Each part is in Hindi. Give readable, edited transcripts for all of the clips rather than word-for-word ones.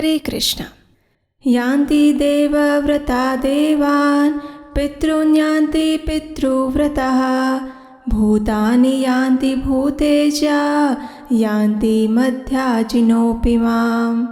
हरे कृष्ण। यान्ति देवव्रता देवान् पितॄन् यान्ति पितृव्रतः भूतानि यान्ति भूतेजा यान्ति मध्याजिनोऽपि माम्।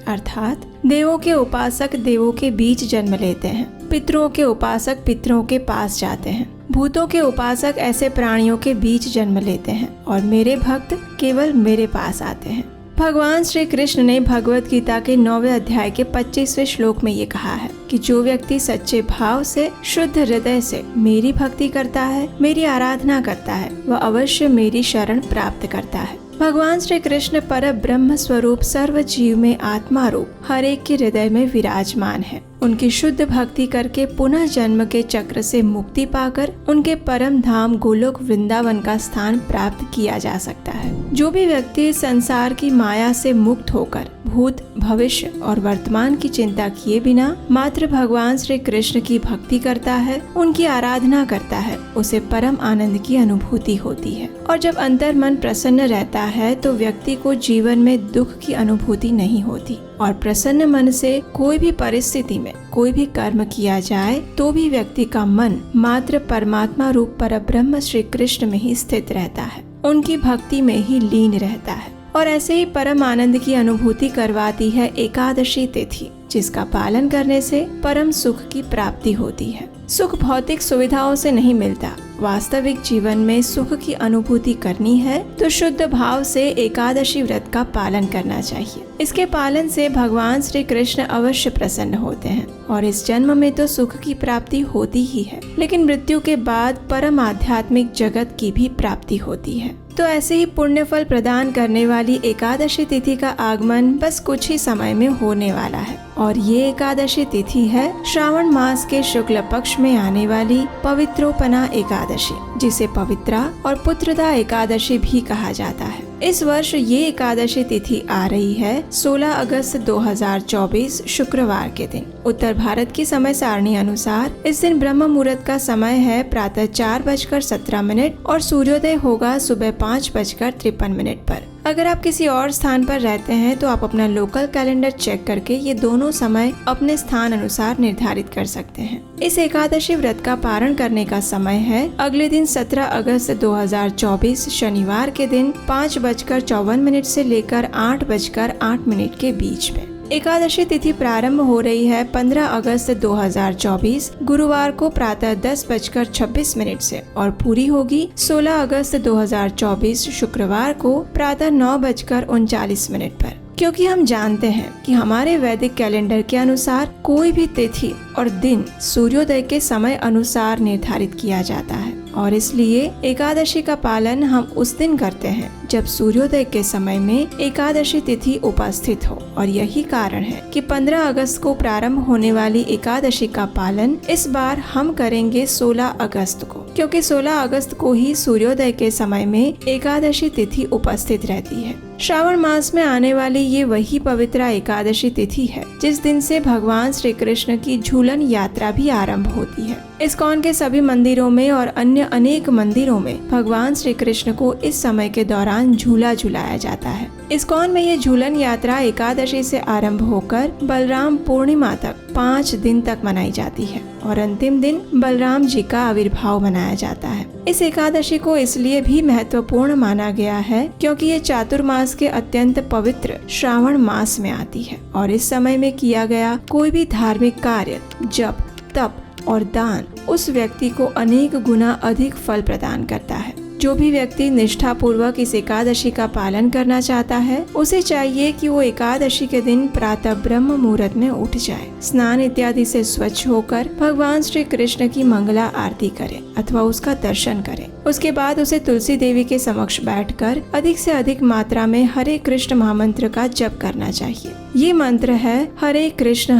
अर्थात देवों के उपासक देवों के बीच जन्म लेते हैं, पितरों के उपासक पितरों के पास जाते हैं, भूतों के उपासक ऐसे प्राणियों के बीच जन्म लेते हैं और मेरे भक्त केवल मेरे पास आते हैं। भगवान श्री कृष्ण ने भगवत गीता के 9वें अध्याय के 25वें श्लोक में ये कहा है कि जो व्यक्ति सच्चे भाव से शुद्ध हृदय से मेरी भक्ति करता है, मेरी आराधना करता है, वह अवश्य मेरी शरण प्राप्त करता है। भगवान श्री कृष्ण पर ब्रह्म स्वरूप सर्व जीव में आत्मा रूप हर एक के हृदय में विराजमान है। उनकी शुद्ध भक्ति करके पुनः जन्म के चक्र से मुक्ति पाकर उनके परम धाम गोलोक वृंदावन का स्थान प्राप्त किया जा सकता है। जो भी व्यक्ति संसार की माया से मुक्त होकर भूत भविष्य और वर्तमान की चिंता किए बिना मात्र भगवान श्री कृष्ण की भक्ति करता है, उनकी आराधना करता है, उसे परम आनंद की अनुभूति होती है। और जब अंतर मन प्रसन्न रहता है तो व्यक्ति को जीवन में दुख की अनुभूति नहीं होती और प्रसन्न मन से कोई भी परिस्थिति में कोई भी कर्म किया जाए तो भी व्यक्ति का मन मात्र परमात्मा रूप परब्रह्म श्री कृष्ण में ही स्थित रहता है, उनकी भक्ति में ही लीन रहता है। और ऐसे ही परम आनंद की अनुभूति करवाती है एकादशी तिथि, जिसका पालन करने से परम सुख की प्राप्ति होती है। सुख भौतिक सुविधाओं से नहीं मिलता। वास्तविक जीवन में सुख की अनुभूति करनी है तो शुद्ध भाव से एकादशी व्रत का पालन करना चाहिए। इसके पालन से भगवान श्री कृष्ण अवश्य प्रसन्न होते हैं और इस जन्म में तो सुख की प्राप्ति होती ही है, लेकिन मृत्यु के बाद परम आध्यात्मिक जगत की भी प्राप्ति होती है। तो ऐसे ही पुण्य फल प्रदान करने वाली एकादशी तिथि का आगमन बस कुछ ही समय में होने वाला है और ये एकादशी तिथि है श्रावण मास के शुक्ल पक्ष में आने वाली पवित्रोपना एकादशी, जिसे पवित्रा और पुत्रदा एकादशी भी कहा जाता है। इस वर्ष ये एकादशी तिथि आ रही है 16 अगस्त 2024 शुक्रवार के दिन। उत्तर भारत की समय सारणी अनुसार इस दिन ब्रह्म मुहूर्त का समय है प्रातः 4:17 और सूर्योदय होगा सुबह 5:53 पर। अगर आप किसी और स्थान पर रहते हैं तो आप अपना लोकल कैलेंडर चेक करके ये दोनों समय अपने स्थान अनुसार निर्धारित कर सकते हैं। इस एकादशी व्रत का पारण करने का समय है अगले दिन 17 अगस्त 2024 शनिवार के दिन 5:54 से लेकर 8:08 के बीच में। एकादशी तिथि प्रारंभ हो रही है 15 अगस्त 2024 गुरुवार को प्रातः 10:26 से और पूरी होगी 16 अगस्त 2024 शुक्रवार को प्रातः 9:39 पर। क्योंकि हम जानते हैं कि हमारे वैदिक कैलेंडर के अनुसार कोई भी तिथि और दिन सूर्योदय के समय अनुसार निर्धारित किया जाता है और इसलिए एकादशी का पालन हम उस दिन करते हैं जब सूर्योदय के समय में एकादशी तिथि उपस्थित हो। और यही कारण है कि 15 अगस्त को प्रारंभ होने वाली एकादशी का पालन इस बार हम करेंगे 16 अगस्त को, क्योंकि 16 अगस्त को ही सूर्योदय के समय में एकादशी तिथि उपस्थित रहती है। श्रावण मास में आने वाली ये वही पवित्र एकादशी तिथि है जिस दिन से भगवान श्री कृष्ण की झूलन यात्रा भी आरंभ होती है। इस्कॉन के सभी मंदिरों में और अन्य अनेक मंदिरों में भगवान श्री कृष्ण को इस समय के दौरान झूला झुलाया जाता है। इस्कॉन में ये झूलन यात्रा एकादशी से आरंभ होकर बलराम पूर्णिमा तक 5 दिन तक मनाई जाती है और अंतिम दिन बलराम जी का आविर्भाव मनाया जाता है। इस एकादशी को इसलिए भी महत्वपूर्ण माना गया है क्योंकि ये चातुर्मास के अत्यंत पवित्र श्रावण मास में आती है और इस समय में किया गया कोई भी धार्मिक कार्य, जप, तप और दान उस व्यक्ति को अनेक गुना अधिक फल प्रदान करता है। जो भी व्यक्ति निष्ठा पूर्वक इस एकादशी का पालन करना चाहता है उसे चाहिए कि वो एकादशी के दिन प्रातः ब्रह्म मुहूर्त में उठ जाए, स्नान इत्यादि से स्वच्छ होकर भगवान श्री कृष्ण की मंगला आरती करे अथवा उसका दर्शन करे। उसके बाद उसे तुलसी देवी के समक्ष बैठकर अधिक से अधिक मात्रा में हरे कृष्ण महामंत्र का जप करना चाहिए। ये मंत्र है हरे कृष्ण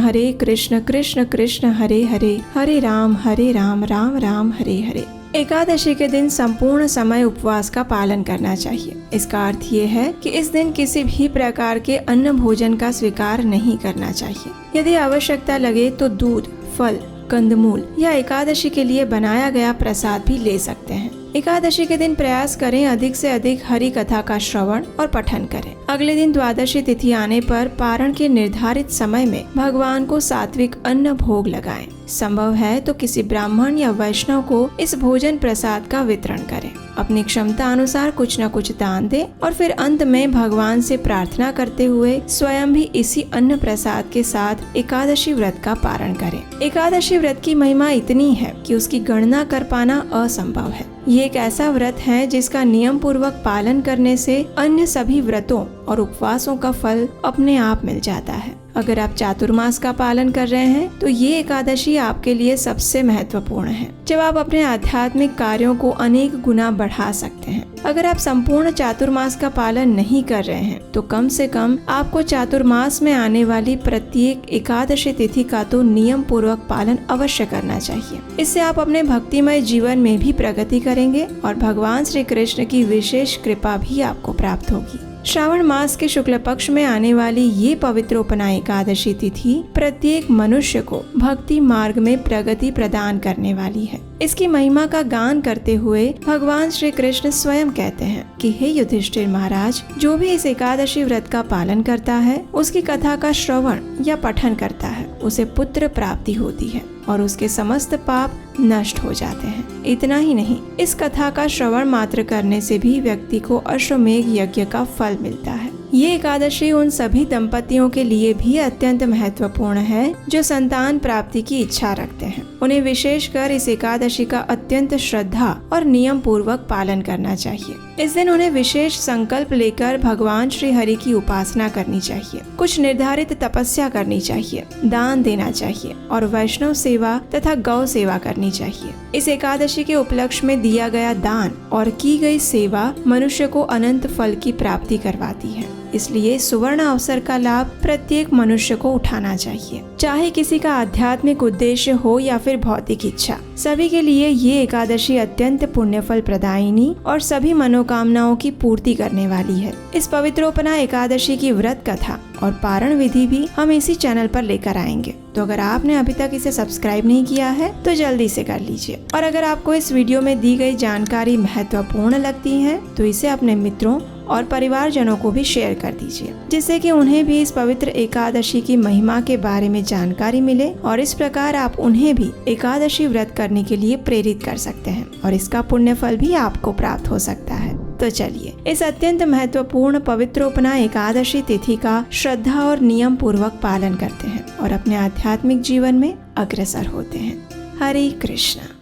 कृष्ण कृष्ण हरे हरे, हरे राम राम राम हरे हरे। एकादशी के दिन संपूर्ण समय उपवास का पालन करना चाहिए। इसका अर्थ ये है कि इस दिन किसी भी प्रकार के अन्न भोजन का स्वीकार नहीं करना चाहिए। यदि आवश्यकता लगे तो दूध, फल, कंदमूल या एकादशी के लिए बनाया गया प्रसाद भी ले सकते हैं। एकादशी के दिन प्रयास करें अधिक से अधिक हरि कथा का श्रवण और पठन करें। अगले दिन द्वादशी तिथि आने पर पारण के निर्धारित समय में भगवान को सात्विक अन्न भोग लगाएं। संभव है तो किसी ब्राह्मण या वैष्णव को इस भोजन प्रसाद का वितरण करें। अपनी क्षमता अनुसार कुछ न कुछ दान दें और फिर अंत में भगवान से प्रार्थना करते हुए स्वयं भी इसी अन्न प्रसाद के साथ एकादशी व्रत का पारण करें। एकादशी व्रत की महिमा इतनी है कि उसकी गणना कर पाना असंभव है। ये एक ऐसा व्रत है जिसका नियम पूर्वक पालन करने से अन्य सभी व्रतों और उपवासों का फल अपने आप मिल जाता है। अगर आप चातुर्मास का पालन कर रहे हैं तो ये एकादशी आपके लिए सबसे महत्वपूर्ण है, जब आप अपने आध्यात्मिक कार्यों को अनेक गुना बढ़ा सकते हैं। अगर आप संपूर्ण चातुर्मास का पालन नहीं कर रहे हैं तो कम से कम आपको चातुर्मास में आने वाली प्रत्येक एकादशी तिथि का तो नियम पूर्वक पालन अवश्य करना चाहिए। इससे आप अपने भक्तिमय जीवन में भी प्रगति करेंगे और भगवान श्री कृष्ण की विशेष कृपा भी आपको प्राप्त होगी। श्रावण मास के शुक्ल पक्ष में आने वाली ये पवित्रोपना एकादशी तिथि प्रत्येक मनुष्य को भक्ति मार्ग में प्रगति प्रदान करने वाली है। इसकी महिमा का गान करते हुए भगवान श्री कृष्ण स्वयं कहते हैं कि हे युधिष्ठिर महाराज, जो भी इस एकादशी व्रत का पालन करता है, उसकी कथा का श्रवण या पठन करता है, उसे पुत्र प्राप्ति होती है और उसके समस्त पाप नष्ट हो जाते हैं। इतना ही नहीं, इस कथा का श्रवण मात्र करने से भी व्यक्ति को अश्वमेघ यज्ञ का फल मिलता है। ये एकादशी उन सभी दंपतियों के लिए भी अत्यंत महत्वपूर्ण है जो संतान प्राप्ति की इच्छा रखते हैं। उन्हें विशेषकर इस एकादशी का अत्यंत श्रद्धा और नियम पूर्वक पालन करना चाहिए। इस दिन उन्हें विशेष संकल्प लेकर भगवान श्री हरि की उपासना करनी चाहिए, कुछ निर्धारित तपस्या करनी चाहिए, दान देना चाहिए और वैष्णव सेवा तथा गौ सेवा करनी चाहिए। इस एकादशी के उपलक्ष्य में दिया गया दान और की गई सेवा मनुष्य को अनंत फल की प्राप्ति करवाती है। इसलिए सुवर्ण अवसर का लाभ प्रत्येक मनुष्य को उठाना चाहिए, चाहे किसी का आध्यात्मिक उद्देश्य हो या फिर भौतिक इच्छा। सभी के लिए ये एकादशी अत्यंत पुण्यफल प्रदायिनी और सभी मनोकामनाओं की पूर्ति करने वाली है। इस पवित्रोपना एकादशी की व्रत कथा और पारण विधि भी हम इसी चैनल पर लेकर आएंगे। तो अगर आपने अभी तक इसे सब्सक्राइब नहीं किया है तो जल्दी से कर लीजिए। और अगर आपको इस वीडियो में दी गई जानकारी महत्वपूर्ण लगती है तो इसे अपने मित्रों और परिवारजनों को भी शेयर कर दीजिए, जिससे कि उन्हें भी इस पवित्र एकादशी की महिमा के बारे में जानकारी मिले और इस प्रकार आप उन्हें भी एकादशी व्रत करने के लिए प्रेरित कर सकते हैं और इसका पुण्य फल भी आपको प्राप्त हो सकता है। तो चलिए इस अत्यंत महत्वपूर्ण पवित्रोपना एकादशी तिथि का श्रद्धा और नियम पूर्वक पालन करते हैं और अपने आध्यात्मिक जीवन में अग्रसर होते हैं। हरे कृष्ण।